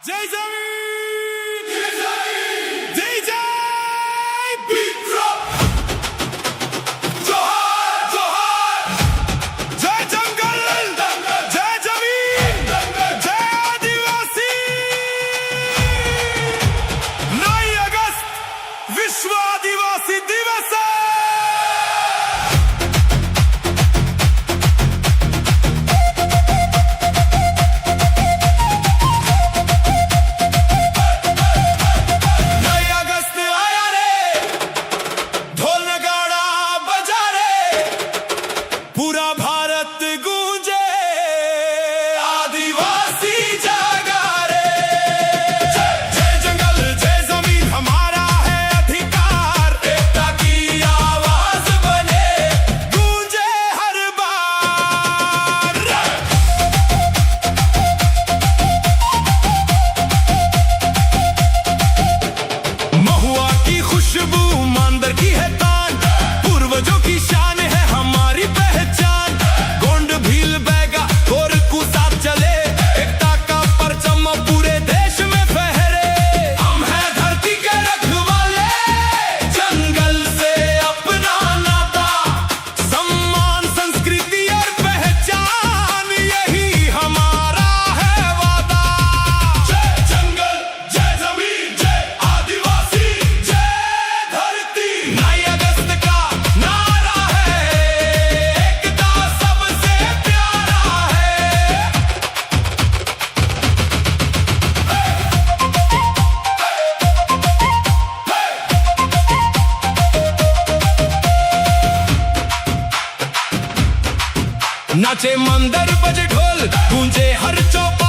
जय जमीन जय जय विक्रम जोहार जोहार जय जंगल जय जमीन जय आदिवासी 9 अगस्त विश्व आदिवासी दिवस है। पूरा भारत गूंजे आदिवासी जागा रे। जय जंगल जय जमीन हमारा है अधिकार, एकता की आवाज बने गूंजे हर बार। महुआ की खुशबू मांदर की है तान, पूर्वजों की शान है हमारी पहचान। गोंड भील बैगा और साथ चले, एकता का परचम पूरे देश में फहरे। हम हैं धरती के रखवाले, जंगल से अपना नाता, सम्मान संस्कृति और पहचान यही हमारा है वादा। जय जंगल जय जमीन जय आदिवासी जय धरती, 9 अगस्त का नारा है, एकता सबसे प्यारा है। नाचे मंदिर बजे ढोल, गूंजे हर चौपाल।